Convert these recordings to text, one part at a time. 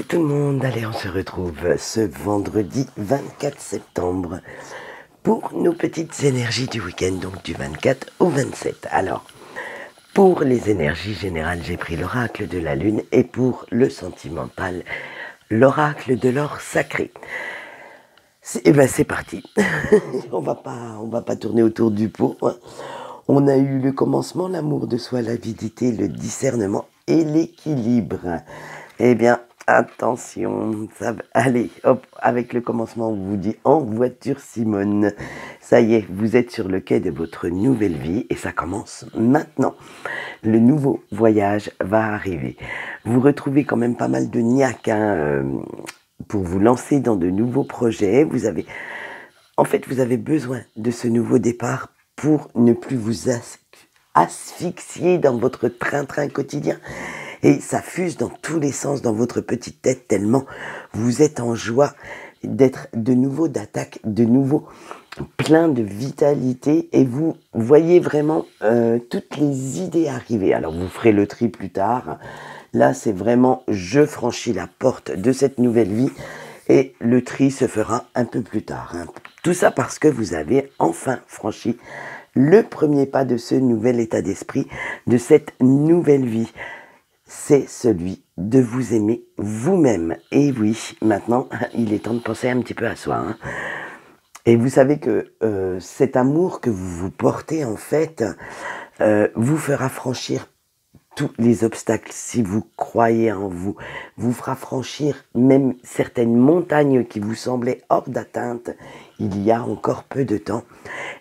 tout le monde, allez on se retrouve ce vendredi 24 septembre pour nos petites énergies du week-end, donc du 24 au 27. Alors, pour les énergies générales, j'ai pris l'oracle de la lune et pour le sentimental, l'oracle de l'or sacré. Et ben c'est parti, on va pas tourner autour du pot, hein. On a eu le commencement, l'amour de soi, l'avidité, le discernement et l'équilibre. Eh bien, attention, allez, hop, avec le commencement, on vous dit en voiture Simone. Ça y est, vous êtes sur le quai de votre nouvelle vie et ça commence maintenant. Le nouveau voyage va arriver. Vous retrouvez quand même pas mal de niaque pour vous lancer dans de nouveaux projets. Vous avez besoin de ce nouveau départ pour ne plus vous asphyxier dans votre train-train quotidien. Et ça fuse dans tous les sens dans votre petite tête tellement vous êtes en joie d'être de nouveau d'attaque, de nouveau plein de vitalité et vous voyez vraiment toutes les idées arriver. Alors vous ferez le tri plus tard. Là c'est vraiment je franchis la porte de cette nouvelle vie et le tri se fera un peu plus tard, hein. Tout ça parce que vous avez enfin franchi le premier pas de ce nouvel état d'esprit, de cette nouvelle vie. C'est celui de vous aimer vous-même. Et oui, maintenant, il est temps de penser un petit peu à soi, hein. Et vous savez que cet amour que vous vous portez, en fait, vous fera franchir tous les obstacles. Si vous croyez en vous, vous fera franchir même certaines montagnes qui vous semblaient hors d'atteinte il y a encore peu de temps.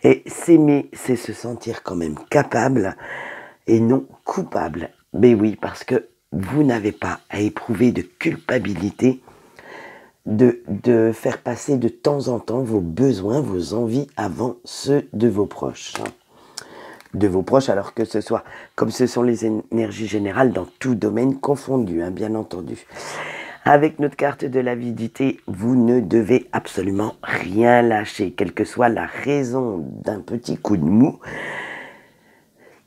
Et s'aimer, c'est se sentir quand même capable et non coupable. Mais oui, parce que vous n'avez pas à éprouver de culpabilité de faire passer de temps en temps vos besoins, vos envies avant ceux de vos proches. De vos proches, alors que ce soit, comme ce sont les énergies générales dans tout domaine confondu, hein, bien entendu. Avec notre carte de l'avidité, vous ne devez absolument rien lâcher, quelle que soit la raison d'un petit coup de mou.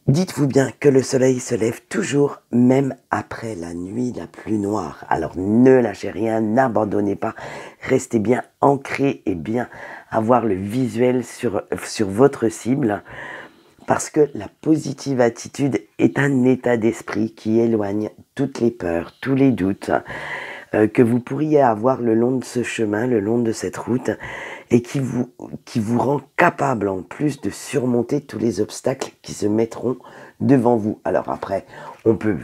Dites-vous bien que le soleil se lève toujours, même après la nuit la plus noire. Alors ne lâchez rien, n'abandonnez pas, restez bien ancré et bien avoir le visuel sur votre cible. Parce que la positive attitude est un état d'esprit qui éloigne toutes les peurs, tous les doutes que vous pourriez avoir le long de ce chemin, le long de cette route, et qui vous rend capable en plus de surmonter tous les obstacles qui se mettront devant vous. Alors après, on peut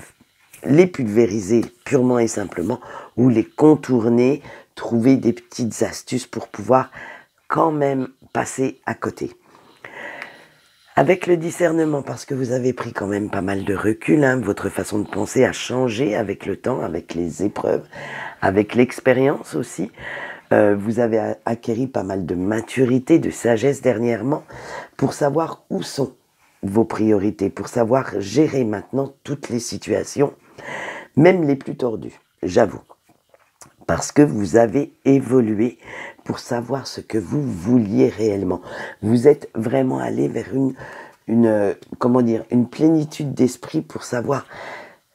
les pulvériser purement et simplement ou les contourner, trouver des petites astuces pour pouvoir quand même passer à côté. Avec le discernement, parce que vous avez pris quand même pas mal de recul, hein, votre façon de penser a changé avec le temps, avec les épreuves, avec l'expérience aussi. Vous avez acquis pas mal de maturité, de sagesse dernièrement, pour savoir où sont vos priorités, pour savoir gérer maintenant toutes les situations, même les plus tordues, j'avoue. Parce que vous avez évolué pour savoir ce que vous vouliez réellement. Vous êtes vraiment allé vers une plénitude d'esprit pour savoir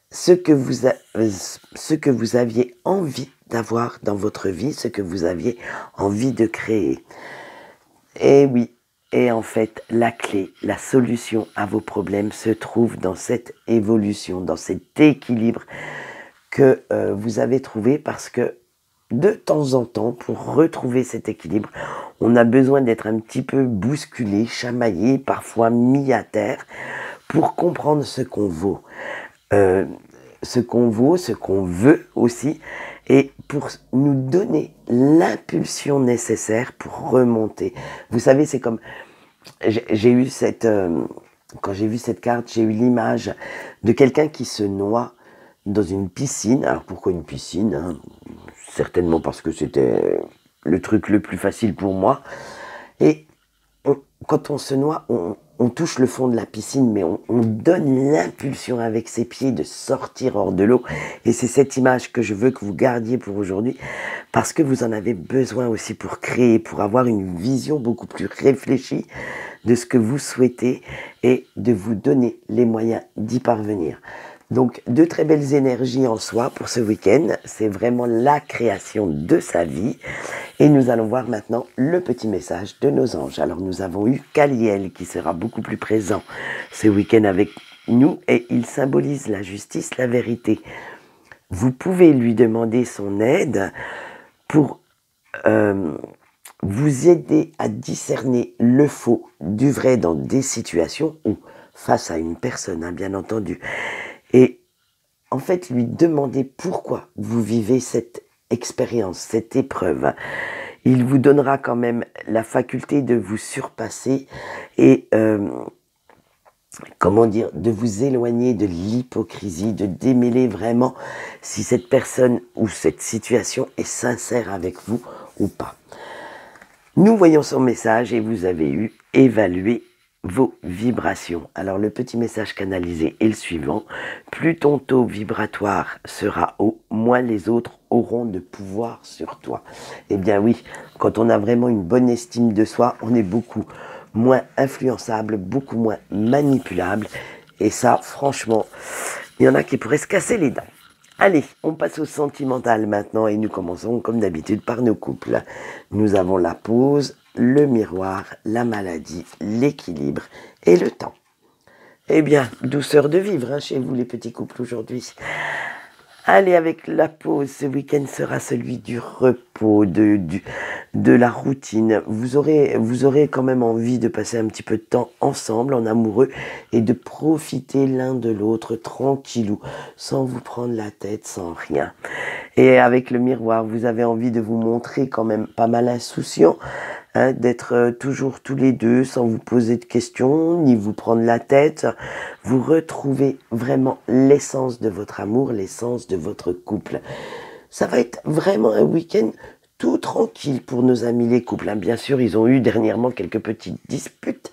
ce que vous aviez envie d'avoir dans votre vie, ce que vous aviez envie de créer. Et oui, et en fait, la clé, la solution à vos problèmes se trouve dans cette évolution, dans cet équilibre que vous avez trouvé, parce que de temps en temps, pour retrouver cet équilibre, on a besoin d'être un petit peu bousculé, chamaillé, parfois mis à terre, pour comprendre ce qu'on vaut. Ce qu'on veut aussi, et pour nous donner l'impulsion nécessaire pour remonter. Vous savez, c'est comme... J'ai eu quand j'ai vu cette carte, j'ai eu l'image de quelqu'un qui se noie dans une piscine. Alors pourquoi une piscine, hein? Certainement parce que c'était le truc le plus facile pour moi. Et quand on se noie, on touche le fond de la piscine, mais on donne l'impulsion avec ses pieds de sortir hors de l'eau. Et c'est cette image que je veux que vous gardiez pour aujourd'hui, parce que vous en avez besoin aussi pour créer, pour avoir une vision beaucoup plus réfléchie de ce que vous souhaitez et de vous donner les moyens d'y parvenir. Donc, de très belles énergies en soi pour ce week-end. C'est vraiment la création de sa vie. Et nous allons voir maintenant le petit message de nos anges. Alors, nous avons eu Kaliel qui sera beaucoup plus présent ce week-end avec nous. Et il symbolise la justice, la vérité. Vous pouvez lui demander son aide pour vous aider à discerner le faux du vrai dans des situations ou face à une personne, hein, bien entendu. Et en fait, lui demander pourquoi vous vivez cette expérience, cette épreuve. Il vous donnera quand même la faculté de vous surpasser et, comment dire, de vous éloigner de l'hypocrisie, de démêler vraiment si cette personne ou cette situation est sincère avec vous ou pas. Nous voyons son message et vous avez eu évalué vos vibrations. Alors le petit message canalisé est le suivant. Plus ton taux vibratoire sera haut, moins les autres auront de pouvoir sur toi. Eh bien oui, quand on a vraiment une bonne estime de soi, on est beaucoup moins influençable, beaucoup moins manipulable. Et ça, franchement, il y en a qui pourraient se casser les dents. Allez, on passe au sentimental maintenant et nous commençons comme d'habitude par nos couples. Nous avons la pause, le miroir, la maladie, l'équilibre et le temps. Eh bien, douceur de vivre hein, chez vous les petits couples aujourd'hui. Allez, avec la pause, ce week-end sera celui du repos, de la routine. Vous aurez quand même envie de passer un petit peu de temps ensemble, en amoureux, et de profiter l'un de l'autre tranquillou, sans vous prendre la tête, sans rien. Et avec le miroir, vous avez envie de vous montrer quand même pas mal insouciant, hein, d'être toujours tous les deux sans vous poser de questions, ni vous prendre la tête. Vous retrouvez vraiment l'essence de votre amour, l'essence de votre couple. Ça va être vraiment un week-end tout tranquille pour nos amis les couples. Hein. Bien sûr, ils ont eu dernièrement quelques petites disputes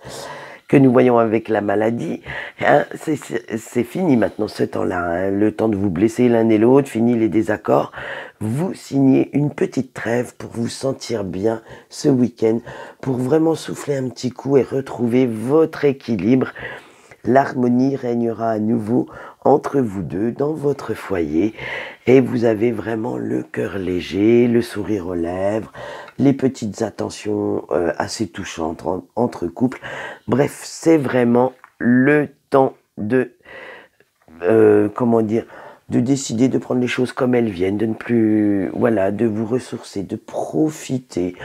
que nous voyons avec la maladie. Hein. C'est fini maintenant ce temps-là. Hein. Le temps de vous blesser l'un et l'autre, fini les désaccords. Vous signez une petite trêve pour vous sentir bien ce week-end, pour vraiment souffler un petit coup et retrouver votre équilibre. L'harmonie régnera à nouveau entre vous deux dans votre foyer et vous avez vraiment le cœur léger, le sourire aux lèvres, les petites attentions assez touchantes entre couples. Bref, c'est vraiment le temps de, comment dire, de décider de prendre les choses comme elles viennent, de ne plus, voilà, de vous ressourcer, de profiter.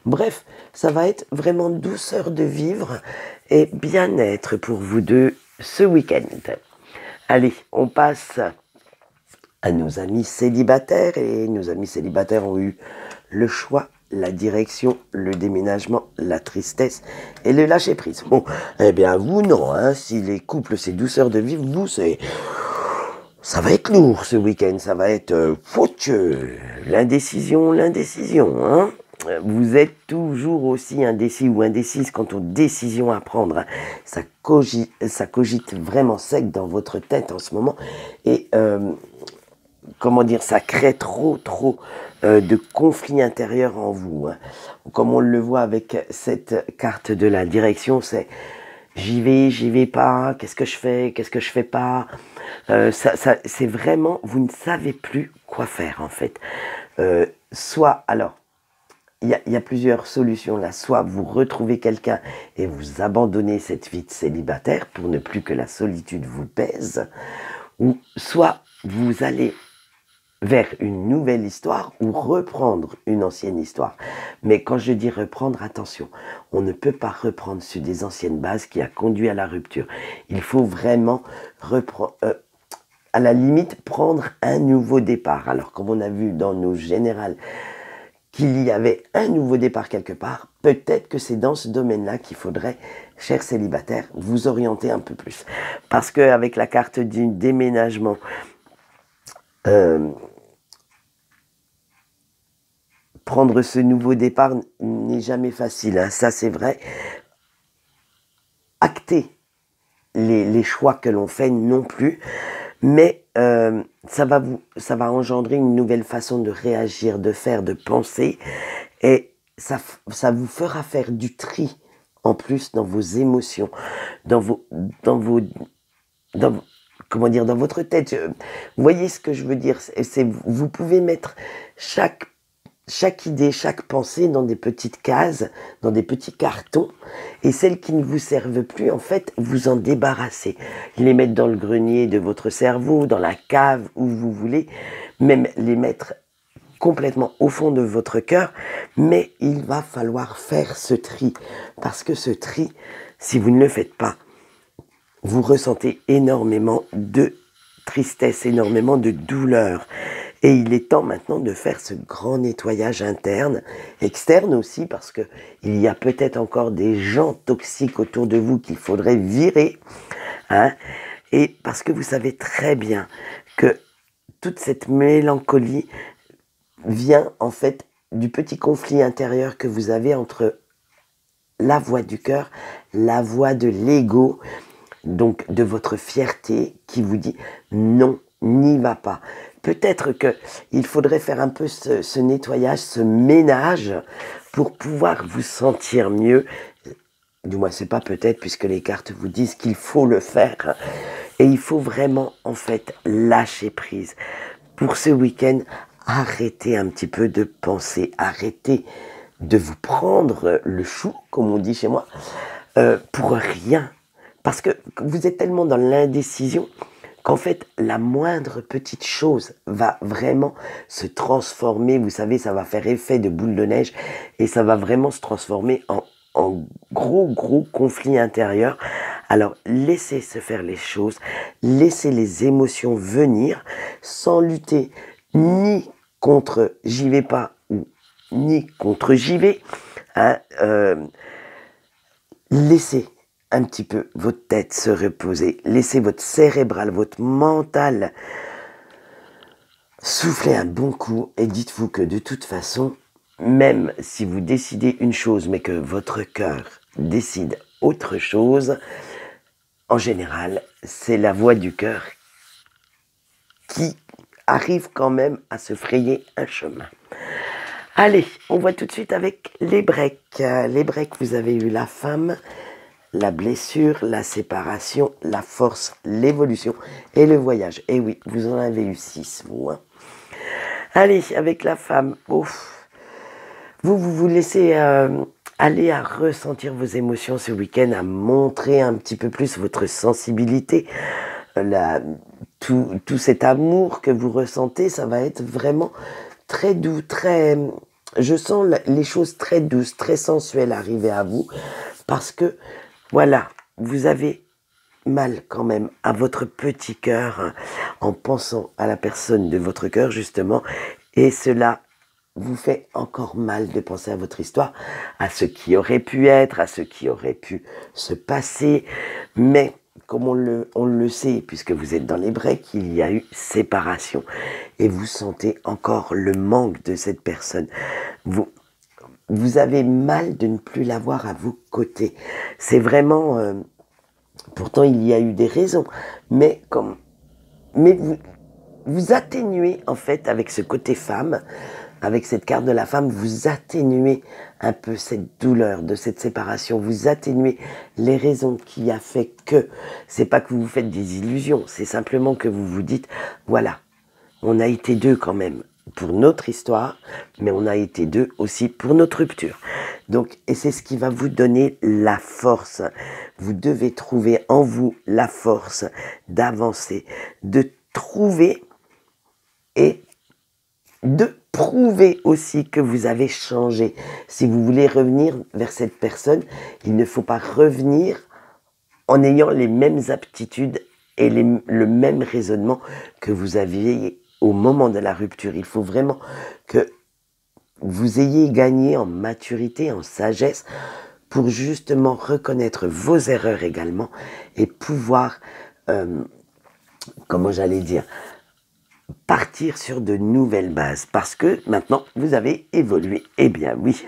Bref, ça va être vraiment douceur de vivre et bien-être pour vous deux ce week-end. Allez, on passe à nos amis célibataires et nos amis célibataires ont eu le choix, la direction, le déménagement, la tristesse et le lâcher-prise. Bon, eh bien vous non, hein, si les couples c'est douceur de vivre, vous c'est... Ça va être lourd ce week-end, ça va être l'indécision, hein. Vous êtes toujours aussi indécis ou indécise quant aux décisions à prendre. Hein. Ça cogite vraiment sec dans votre tête en ce moment. Et comment dire, ça crée trop de conflits intérieurs en vous. Hein. Comme on le voit avec cette carte de la direction, c'est j'y vais pas, qu'est-ce que je fais pas. C'est vraiment, vous ne savez plus quoi faire en fait. Soit, alors, il y a plusieurs solutions là. Soit vous retrouvez quelqu'un et vous abandonnez cette vie de célibataire pour ne plus que la solitude vous pèse. Ou soit vous allez vers une nouvelle histoire ou reprendre une ancienne histoire. Mais quand je dis reprendre, attention, on ne peut pas reprendre sur des anciennes bases qui a conduit à la rupture. Il faut vraiment reprendre, à la limite, prendre un nouveau départ. Alors, comme on a vu dans nos générales qu'il y avait un nouveau départ quelque part, peut-être que c'est dans ce domaine-là qu'il faudrait, chers célibataires, vous orienter un peu plus. Parce qu'avec la carte du déménagement, prendre ce nouveau départ n'est jamais facile, hein, ça c'est vrai. Acter les choix que l'on fait non plus, mais ça va engendrer une nouvelle façon de réagir, de faire, de penser, et ça vous fera faire du tri en plus dans vos émotions, dans comment dire, dans votre tête. Vous voyez ce que je veux dire? Vous pouvez mettre chaque idée, chaque pensée dans des petites cases, dans des petits cartons, et celles qui ne vous servent plus, en fait, vous en débarrasser. Les mettre dans le grenier de votre cerveau, dans la cave, où vous voulez, même les mettre complètement au fond de votre cœur, mais il va falloir faire ce tri, parce que ce tri, si vous ne le faites pas, vous ressentez énormément de tristesse, énormément de douleur. Et il est temps maintenant de faire ce grand nettoyage interne, externe aussi, parce que il y a peut-être encore des gens toxiques autour de vous qu'il faudrait virer, hein, et parce que vous savez très bien que toute cette mélancolie vient en fait du petit conflit intérieur que vous avez entre la voix du cœur, la voix de l'ego, donc de votre fierté qui vous dit non, n'y va pas. Peut-être qu'il faudrait faire un peu ce nettoyage, ce ménage pour pouvoir vous sentir mieux. Du moins, c'est pas peut-être, puisque les cartes vous disent qu'il faut le faire. Et il faut vraiment, en fait, lâcher prise. Pour ce week-end, arrêtez un petit peu de penser, arrêtez de vous prendre le chou, comme on dit chez moi, pour rien. Parce que vous êtes tellement dans l'indécision qu'en fait, la moindre petite chose va vraiment se transformer. Vous savez, ça va faire effet de boule de neige et ça va vraiment se transformer en gros conflit intérieur. Alors, laissez se faire les choses, laissez les émotions venir sans lutter ni contre j'y vais pas ou ni contre j'y vais. Hein, laissez un petit peu votre tête se reposer, laissez votre cérébral, votre mental souffler un bon coup et dites-vous que de toute façon, même si vous décidez une chose mais que votre cœur décide autre chose, en général, c'est la voix du cœur qui arrive quand même à se frayer un chemin. Allez, on voit tout de suite avec les breaks. Les breaks, vous avez eu la femme, la blessure, la séparation, la force, l'évolution et le voyage. Et oui, vous en avez eu 6, vous. Hein. Allez, avec la femme, ouf. Vous laissez aller à ressentir vos émotions ce week-end, à montrer un petit peu plus votre sensibilité. Tout cet amour que vous ressentez, ça va être vraiment très doux, très... Je sens les choses très douces, très sensuelles arriver à vous, parce que, voilà, vous avez mal quand même à votre petit cœur, en pensant à la personne de votre cœur, justement, et cela vous fait encore mal de penser à votre histoire, à ce qui aurait pu être, à ce qui aurait pu se passer, mais... Comme on le sait, puisque vous êtes dans les breaks, il y a eu séparation. Et vous sentez encore le manque de cette personne. Vous avez mal de ne plus l'avoir à vos côtés. C'est vraiment... pourtant, il y a eu des raisons. Mais vous atténuez, en fait, avec ce côté femme, avec cette carte de la femme, vous atténuez un peu cette douleur de cette séparation, vous atténuez les raisons qui a fait que, c'est pas que vous vous faites des illusions, c'est simplement que vous vous dites, voilà, on a été deux quand même pour notre histoire, mais on a été deux aussi pour notre rupture. Donc, et c'est ce qui va vous donner la force. Vous devez trouver en vous la force d'avancer, de trouver et de prouver aussi que vous avez changé. Si vous voulez revenir vers cette personne, il ne faut pas revenir en ayant les mêmes aptitudes et le même raisonnement que vous aviez au moment de la rupture. Il faut vraiment que vous ayez gagné en maturité, en sagesse, pour justement reconnaître vos erreurs également et pouvoir, comment j'allais dire, partir sur de nouvelles bases, parce que maintenant vous avez évolué. Eh bien oui,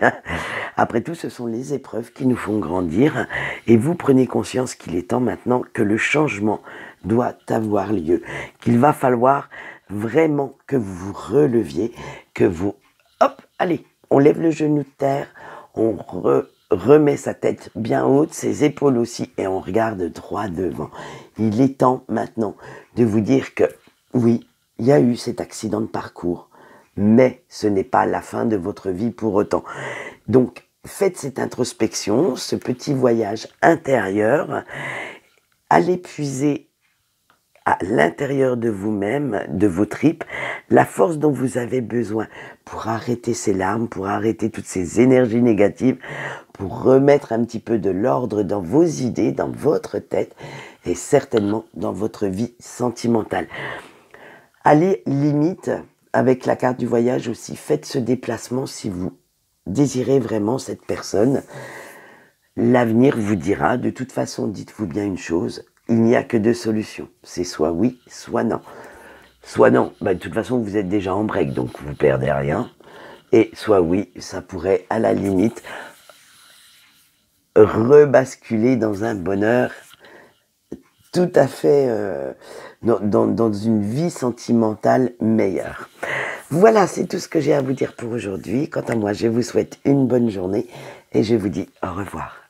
après tout ce sont les épreuves qui nous font grandir et vous prenez conscience qu'il est temps maintenant que le changement doit avoir lieu, qu'il va falloir vraiment que vous vous releviez, que vous, hop, allez, on lève le genou de terre, on remet sa tête bien haute, ses épaules aussi, et on regarde droit devant. Il est temps maintenant de vous dire que oui, il y a eu cet accident de parcours, mais ce n'est pas la fin de votre vie pour autant. Donc, faites cette introspection, ce petit voyage intérieur, allez puiser à l'intérieur de vous-même, de vos tripes, la force dont vous avez besoin pour arrêter ces larmes, pour arrêter toutes ces énergies négatives, pour remettre un petit peu de l'ordre dans vos idées, dans votre tête et certainement dans votre vie sentimentale. Allez limite avec la carte du voyage aussi, faites ce déplacement si vous désirez vraiment cette personne. L'avenir vous dira, de toute façon, dites-vous bien une chose, il n'y a que deux solutions, c'est soit oui, soit non. Soit non, de toute façon vous êtes déjà en break, donc vous perdez rien. Et soit oui, ça pourrait à la limite rebasculer dans un bonheur tout à fait dans une vie sentimentale meilleure. Voilà, c'est tout ce que j'ai à vous dire pour aujourd'hui. Quant à moi, je vous souhaite une bonne journée et je vous dis au revoir.